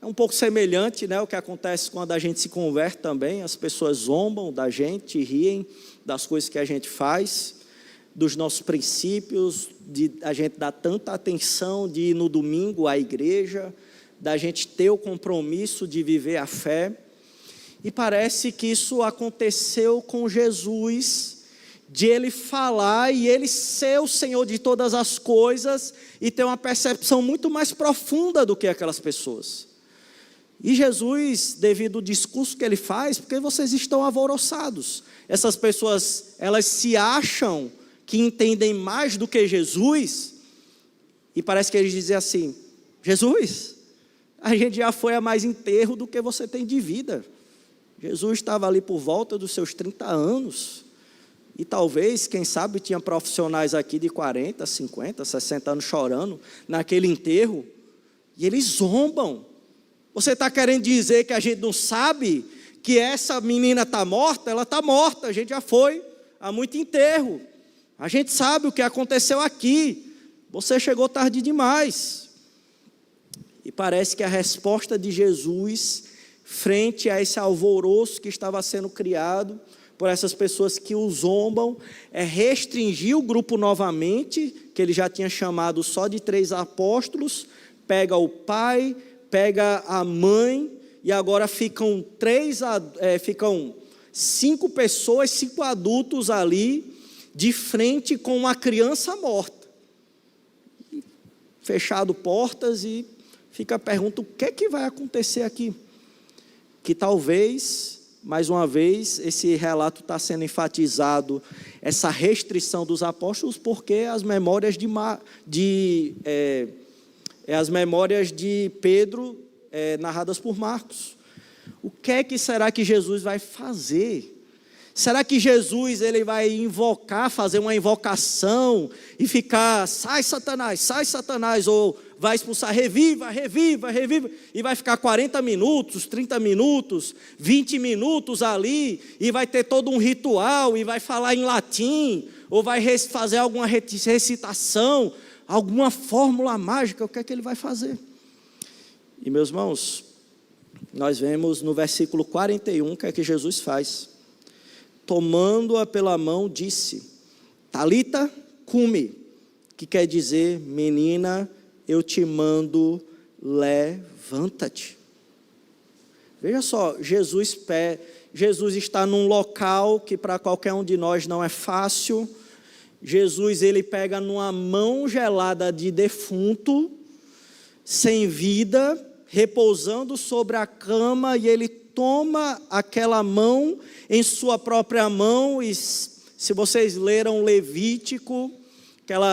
é um pouco semelhante, né, o que acontece quando a gente se converte também. As pessoas zombam da gente, riem das coisas que a gente faz, dos nossos princípios, de a gente dar tanta atenção de ir no domingo à igreja, da gente ter o compromisso de viver a fé. E parece que isso aconteceu com Jesus, de ele falar e ele ser o Senhor de todas as coisas e ter uma percepção muito mais profunda do que aquelas pessoas. E Jesus, devido ao discurso que ele faz, porque vocês estão alvoroçados. Essas pessoas, elas se acham que entendem mais do que Jesus, e parece que eles dizem assim, Jesus, a gente já foi a mais enterro do que você tem de vida. Jesus estava ali por volta dos seus 30 anos, e talvez, quem sabe, tinha profissionais aqui de 40, 50, 60 anos chorando naquele enterro, e eles zombam. Você está querendo dizer que a gente não sabe que essa menina está morta, ela está morta, a gente já foi há muito enterro. A gente sabe o que aconteceu aqui. Você chegou tarde demais. E parece que a resposta de Jesus, frente a esse alvoroço que estava sendo criado por essas pessoas que o zombam, é restringir o grupo novamente, que ele já tinha chamado só de 3 apóstolos, pega o pai, pega a mãe, e agora ficam 5 pessoas, 5 adultos ali, de frente com uma criança morta. Fechado portas e fica a pergunta, o que é que vai acontecer aqui? Que talvez, mais uma vez, esse relato está sendo enfatizado, essa restrição dos apóstolos, porque as memórias as memórias de Pedro, narradas por Marcos. O que é que será que Jesus vai fazer? Será que Jesus ele vai invocar, fazer uma invocação e ficar, sai Satanás, ou vai expulsar, reviva, e vai ficar 40 minutos, 30 minutos, 20 minutos ali, e vai ter todo um ritual, e vai falar em latim, ou vai fazer alguma recitação, alguma fórmula mágica, o que é que ele vai fazer? E meus irmãos, nós vemos no versículo 41 o que é que Jesus faz. Tomando-a pela mão, disse, Talita, cumi, que quer dizer, menina, eu te mando, levanta-te. Veja só, Jesus está num local que para qualquer um de nós não é fácil. Jesus, ele pega numa mão gelada de defunto, sem vida, repousando sobre a cama, e ele toma aquela mão em sua própria mão, e se vocês leram Levítico,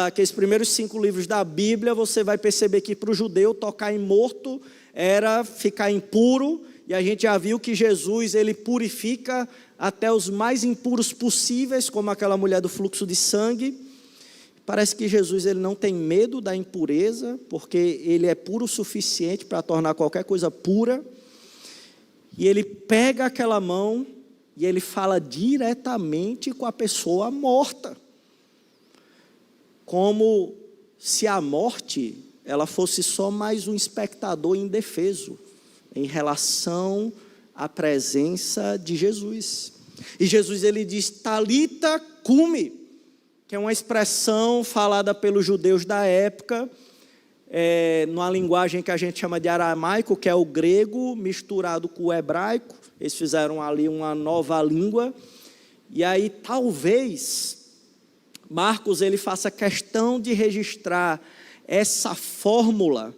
aqueles primeiros 5 livros da Bíblia, você vai perceber que para o judeu tocar em morto era ficar impuro, e a gente já viu que Jesus ele purifica até os mais impuros possíveis, como aquela mulher do fluxo de sangue. Parece que Jesus ele não tem medo da impureza, porque ele é puro o suficiente para tornar qualquer coisa pura. E ele pega aquela mão e ele fala diretamente com a pessoa morta. Como se a morte ela fosse só mais um espectador indefeso em relação à presença de Jesus. E Jesus ele diz, Talita cumi, que é uma expressão falada pelos judeus da época, numa linguagem que a gente chama de aramaico, que é o grego misturado com o hebraico. Eles fizeram ali uma nova língua, e aí talvez Marcos ele faça questão de registrar essa fórmula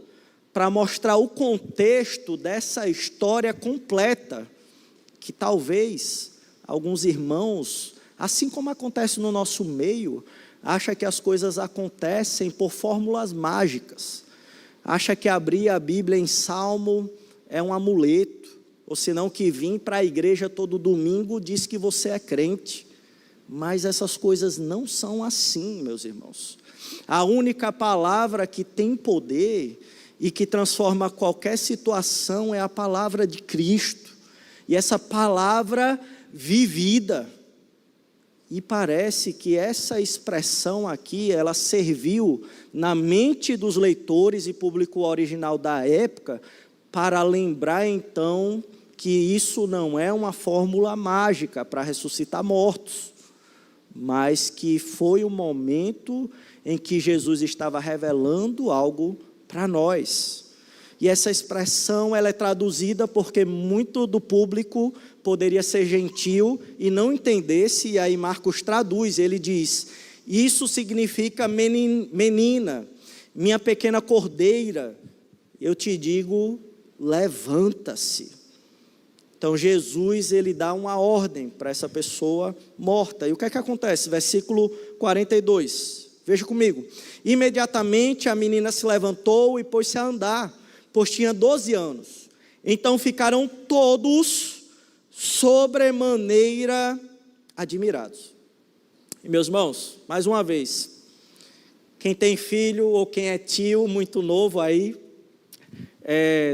para mostrar o contexto dessa história completa, que talvez alguns irmãos, assim como acontece no nosso meio, acha que as coisas acontecem por fórmulas mágicas, acha que abrir a Bíblia em Salmo é um amuleto, ou senão que vir para a igreja todo domingo diz que você é crente. Mas essas coisas não são assim, meus irmãos. A única palavra que tem poder e que transforma qualquer situação é a palavra de Cristo, e essa palavra vivida. E parece que essa expressão aqui, ela serviu na mente dos leitores e público original da época, para lembrar então que isso não é uma fórmula mágica para ressuscitar mortos, mas que foi o momento em que Jesus estava revelando algo para nós. E essa expressão ela é traduzida porque muito do público poderia ser gentil e não entendesse, e aí Marcos traduz, ele diz, isso significa menina, minha pequena cordeira, eu te digo, levanta-se. Então Jesus ele dá uma ordem para essa pessoa morta, e o que é que acontece? Versículo 42, veja comigo, imediatamente a menina se levantou e pôs-se a andar, pois tinha 12 anos, então ficaram todos sobremaneira admirados. E meus irmãos, mais uma vez, quem tem filho ou quem é tio muito novo aí,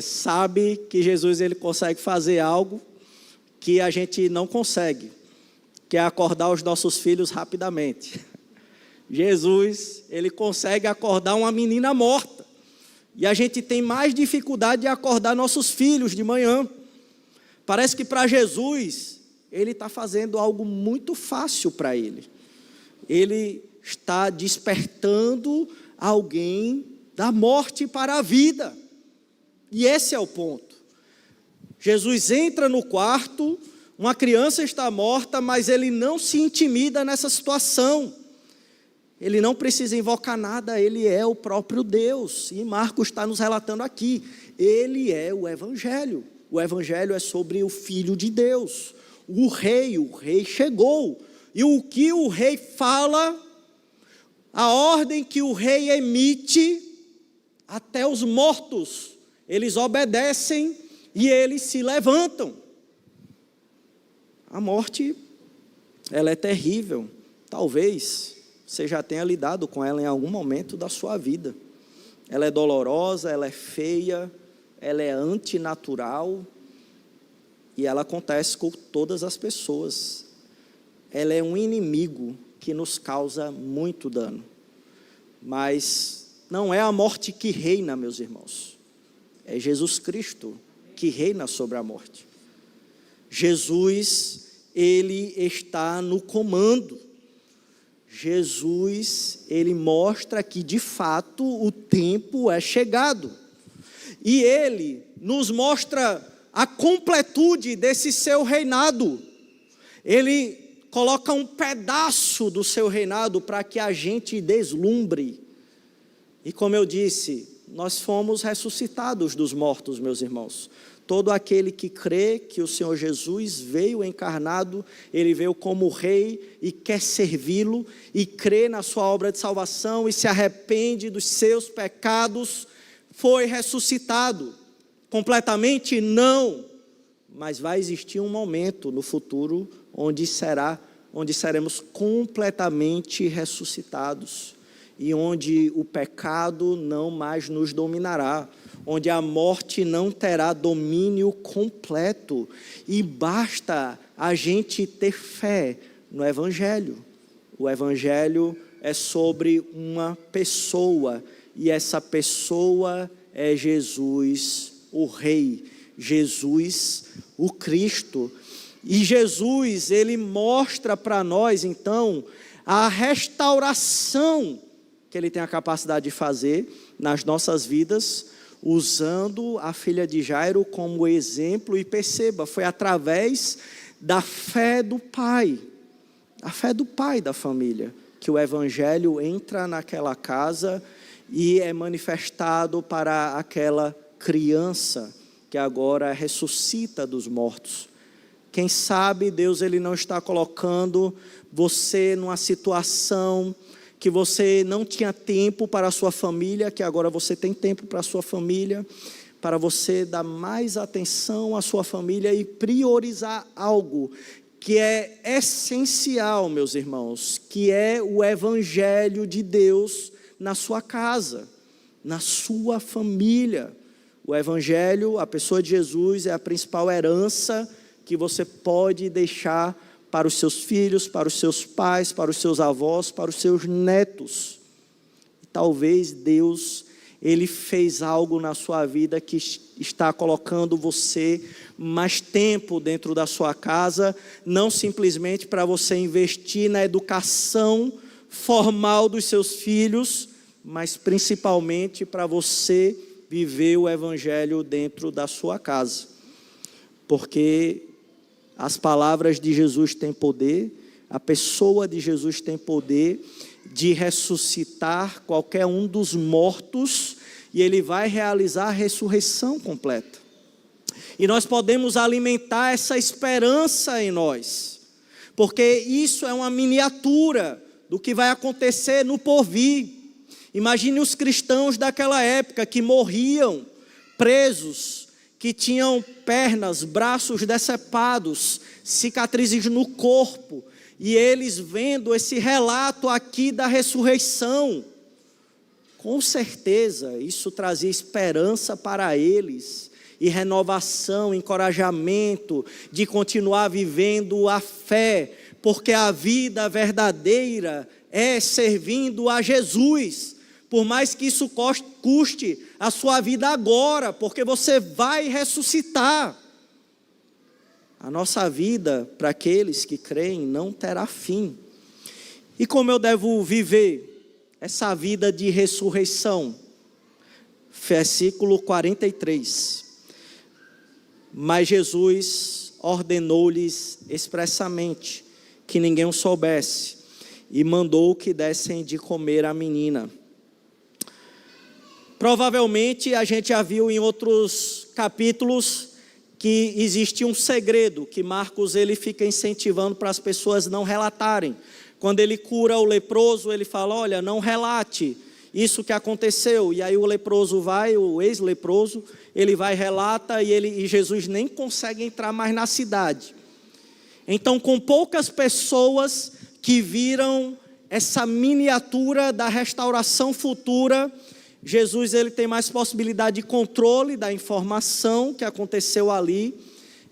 sabe que Jesus ele consegue fazer algo que a gente não consegue, que é acordar os nossos filhos rapidamente. Jesus, ele consegue acordar uma menina morta. E a gente tem mais dificuldade de acordar nossos filhos de manhã. Parece que para Jesus, ele está fazendo algo muito fácil para ele. Ele está despertando alguém da morte para a vida. E esse é o ponto. Jesus entra no quarto, uma criança está morta, mas ele não se intimida nessa situação. Ele não precisa invocar nada, ele é o próprio Deus. E Marcos está nos relatando aqui. Ele é o Evangelho. O Evangelho é sobre o Filho de Deus. O rei chegou. E o que o rei fala, a ordem que o rei emite, até os mortos, eles obedecem e eles se levantam. A morte, ela é terrível. Talvez você já tenha lidado com ela em algum momento da sua vida. Ela é dolorosa, ela é feia, ela é antinatural e ela acontece com todas as pessoas. Ela é um inimigo que nos causa muito dano. Mas não é a morte que reina, meus irmãos. É Jesus Cristo que reina sobre a morte. Jesus, ele está no comando. Jesus, ele mostra que de fato o tempo é chegado. E ele nos mostra a completude desse seu reinado. Ele coloca um pedaço do seu reinado para que a gente deslumbre. E como eu disse, nós fomos ressuscitados dos mortos, meus irmãos. Todo aquele que crê que o Senhor Jesus veio encarnado, ele veio como rei e quer servi-lo, e crê na sua obra de salvação e se arrepende dos seus pecados, foi ressuscitado. Completamente não, mas vai existir um momento no futuro onde seremos completamente ressuscitados e onde o pecado não mais nos dominará, onde a morte não terá domínio completo, e basta a gente ter fé no Evangelho. O Evangelho é sobre uma pessoa, e essa pessoa é Jesus, o Rei, Jesus, o Cristo. E Jesus, ele mostra para nós, então, a restauração que ele tem a capacidade de fazer nas nossas vidas, usando a filha de Jairo como exemplo. E perceba, foi através da fé do pai, a fé do pai da família, que o Evangelho entra naquela casa e é manifestado para aquela criança que agora ressuscita dos mortos. Quem sabe Deus, ele não está colocando você numa situação que você não tinha tempo para a sua família, que agora você tem tempo para a sua família, para você dar mais atenção à sua família e priorizar algo que é essencial, meus irmãos, que é o Evangelho de Deus na sua casa, na sua família. O Evangelho, a pessoa de Jesus, é a principal herança que você pode deixar para os seus filhos, para os seus pais, para os seus avós, para os seus netos. E talvez Deus, ele fez algo na sua vida que está colocando você mais tempo dentro da sua casa, não simplesmente para você investir na educação formal dos seus filhos, mas principalmente para você viver o Evangelho dentro da sua casa. Porque as palavras de Jesus têm poder, a pessoa de Jesus tem poder de ressuscitar qualquer um dos mortos, e ele vai realizar a ressurreição completa. E nós podemos alimentar essa esperança em nós, porque isso é uma miniatura do que vai acontecer no porvir. Imagine os cristãos daquela época que morriam presos, que tinham pernas, braços decepados, cicatrizes no corpo, e eles vendo esse relato aqui da ressurreição. Com certeza isso trazia esperança para eles, e renovação, encorajamento de continuar vivendo a fé, porque a vida verdadeira é servindo a Jesus, por mais que isso custe a sua vida agora, porque você vai ressuscitar. A nossa vida, para aqueles que creem, não terá fim. E como eu devo viver essa vida de ressurreição? Versículo 43. Mas Jesus ordenou-lhes expressamente que ninguém o soubesse, e mandou que dessem de comer à menina. Provavelmente a gente já viu em outros capítulos que existe um segredo que Marcos ele fica incentivando para as pessoas não relatarem. Quando ele cura o leproso, ele fala: olha, não relate isso que aconteceu. E aí o leproso vai, o ex-leproso, ele vai, relata, e Jesus nem consegue entrar mais na cidade. Então, com poucas pessoas que viram essa miniatura da restauração futura, Jesus ele tem mais possibilidade de controle da informação que aconteceu ali,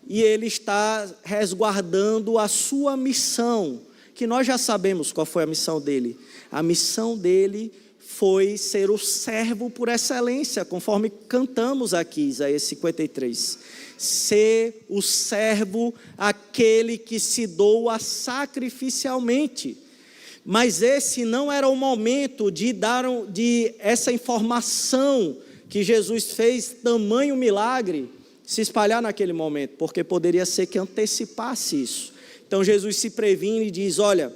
e ele está resguardando a sua missão, que nós já sabemos qual foi a missão dele. A missão dele foi ser o servo por excelência, conforme cantamos aqui, Isaías 53. Ser o servo, aquele que se doa sacrificialmente. Mas esse não era o momento de dar essa informação que Jesus fez, tamanho milagre, se espalhar naquele momento, porque poderia ser que antecipasse isso. Então Jesus se previne e diz: olha,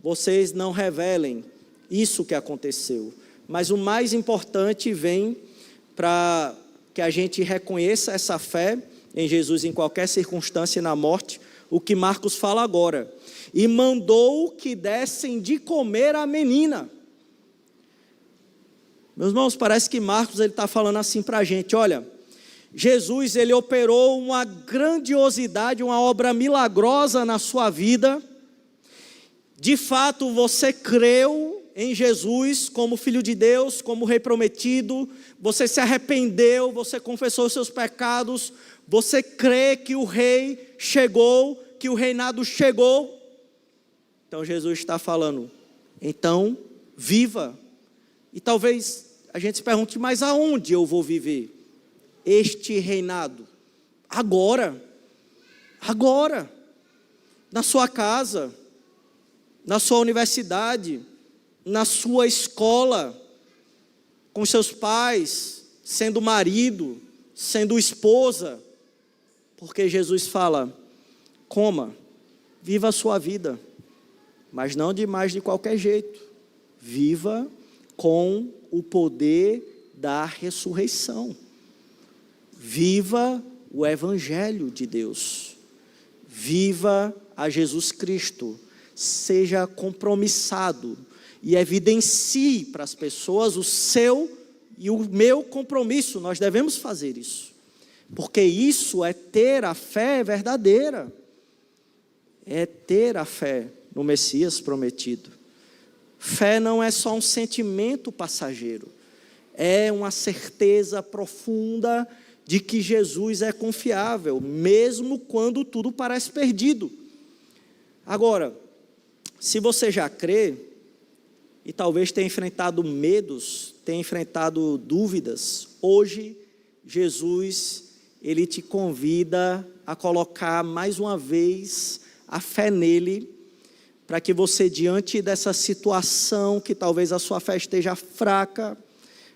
vocês não revelem isso que aconteceu. Mas o mais importante vem para que a gente reconheça essa fé em Jesus em qualquer circunstância e na morte, o que Marcos fala agora. E mandou que dessem de comer à menina. Meus irmãos, parece que Marcos está falando assim para a gente: olha, Jesus ele operou uma grandiosidade, uma obra milagrosa na sua vida. De fato, você creu em Jesus como Filho de Deus, como Rei prometido, você se arrependeu, você confessou os seus pecados, você crê que o Rei chegou, que o reinado chegou. Então Jesus está falando: então viva. E talvez a gente se pergunte: mas aonde eu vou viver este reinado? Agora, na sua casa, na sua universidade, na sua escola, com seus pais, sendo marido, sendo esposa, porque Jesus fala: coma, viva a sua vida, mas não de mais de qualquer jeito, viva com o poder da ressurreição, viva o Evangelho de Deus, viva a Jesus Cristo, seja compromissado e evidencie para as pessoas o seu e o meu compromisso. Nós devemos fazer isso, porque isso é ter a fé verdadeira, é ter a fé no Messias prometido. Fé não é só um sentimento passageiro, é uma certeza profunda de que Jesus é confiável, mesmo quando tudo parece perdido. Agora, se você já crê, e talvez tenha enfrentado medos, tenha enfrentado dúvidas, hoje Jesus, ele te convida a colocar mais uma vez a fé nele, para que você, diante dessa situação, que talvez a sua fé esteja fraca,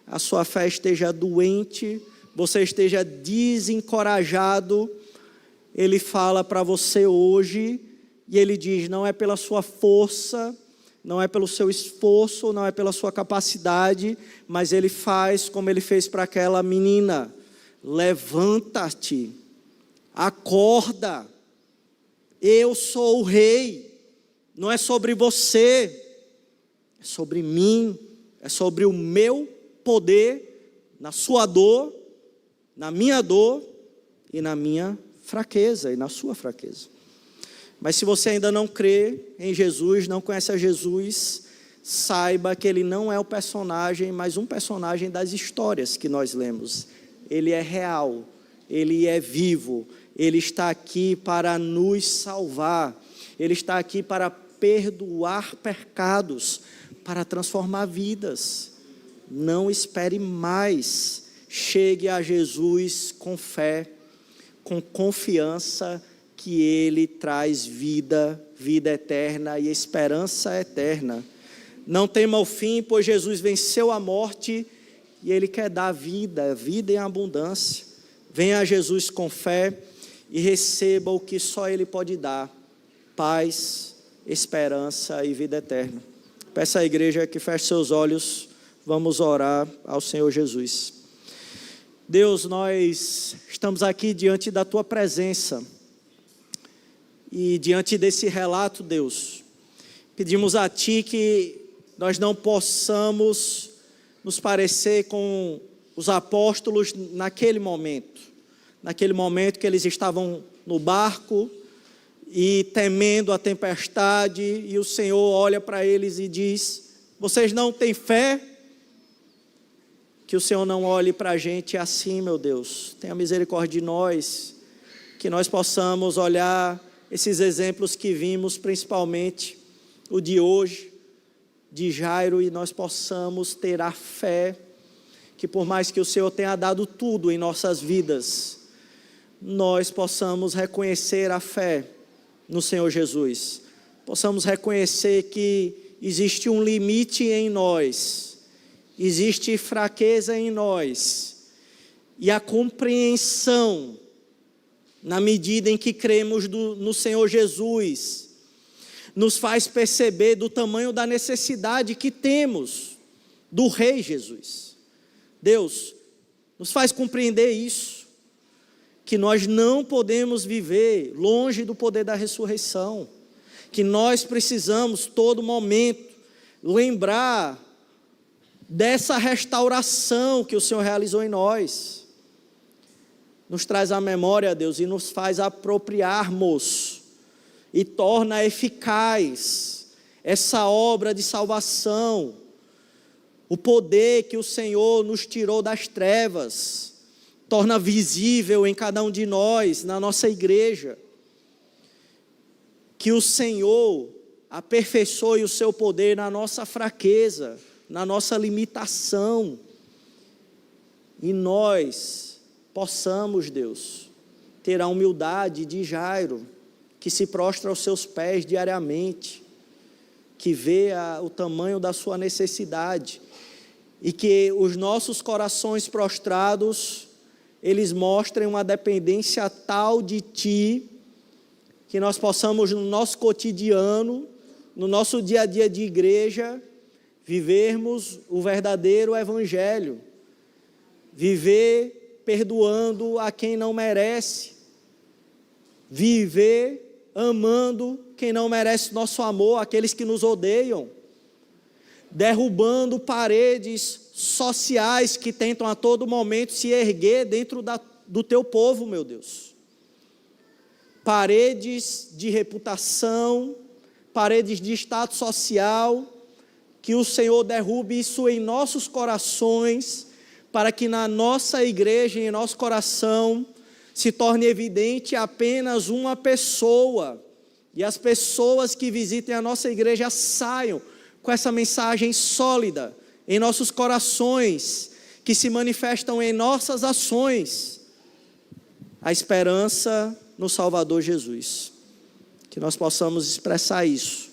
a sua fé esteja doente, você esteja desencorajado, ele fala para você hoje, e ele diz: não é pela sua força, não é pelo seu esforço, não é pela sua capacidade, mas ele faz como ele fez para aquela menina: levanta-te, acorda, eu sou o Rei. Não é sobre você, é sobre mim, é sobre o meu poder, na sua dor, na minha dor e na minha fraqueza e na sua fraqueza. Mas se você ainda não crê em Jesus, não conhece a Jesus, saiba que ele não é o personagem, mas um personagem das histórias que nós lemos. Ele é real, Ele é vivo, Ele está aqui para nos salvar, Ele está aqui para perdoar pecados, para transformar vidas. Não espere mais, chegue a Jesus com fé, com confiança que Ele traz vida, vida eterna e esperança eterna. Não tema o fim, pois Jesus venceu a morte e Ele quer dar vida, vida em abundância. Venha a Jesus com fé e receba o que só Ele pode dar: paz, esperança e vida eterna. Peço à igreja que feche seus olhos, vamos orar ao Senhor Jesus. Deus, nós estamos aqui diante da Tua presença e diante desse relato, Deus, pedimos a Ti que nós não possamos nos parecer com os apóstolos naquele momento que eles estavam no barco e temendo a tempestade, e o Senhor olha para eles e diz: vocês não têm fé? Que o Senhor não olhe para a gente assim, meu Deus, tenha misericórdia de nós, que nós possamos olhar esses exemplos que vimos, principalmente o de hoje, de Jairo, e nós possamos ter a fé, que por mais que o Senhor tenha dado tudo em nossas vidas, nós possamos reconhecer a fé no Senhor Jesus, possamos reconhecer que existe um limite em nós, existe fraqueza em nós, e a compreensão, na medida em que cremos no Senhor Jesus, nos faz perceber do tamanho da necessidade que temos do Rei Jesus. Deus, nos faz compreender isso, que nós não podemos viver longe do poder da ressurreição, que nós precisamos, todo momento, lembrar dessa restauração que o Senhor realizou em nós. Nos traz à memória, Deus, e nos faz apropriarmos e torna eficaz essa obra de salvação, o poder que o Senhor nos tirou das trevas, torna visível em cada um de nós, na nossa igreja, que o Senhor aperfeiçoe o seu poder na nossa fraqueza, na nossa limitação, e nós possamos, Deus, ter a humildade de Jairo, que se prostra aos seus pés diariamente, que vê o tamanho da sua necessidade, e que os nossos corações prostrados, eles mostrem uma dependência tal de Ti, que nós possamos no nosso cotidiano, no nosso dia a dia de igreja, vivermos o verdadeiro evangelho, viver perdoando a quem não merece, viver amando quem não merece nosso amor, aqueles que nos odeiam, derrubando paredes sociais que tentam a todo momento se erguer dentro do Teu povo, meu Deus. Paredes de reputação, paredes de status social, que o Senhor derrube isso em nossos corações, para que na nossa igreja, em nosso coração, se torne evidente apenas uma pessoa, e as pessoas que visitem a nossa igreja saiam com essa mensagem sólida em nossos corações, que se manifestam em nossas ações, a esperança no Salvador Jesus, que nós possamos expressar isso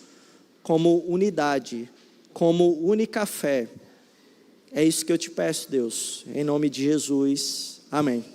como unidade, como única fé. É isso que eu te peço, Deus, em nome de Jesus, amém.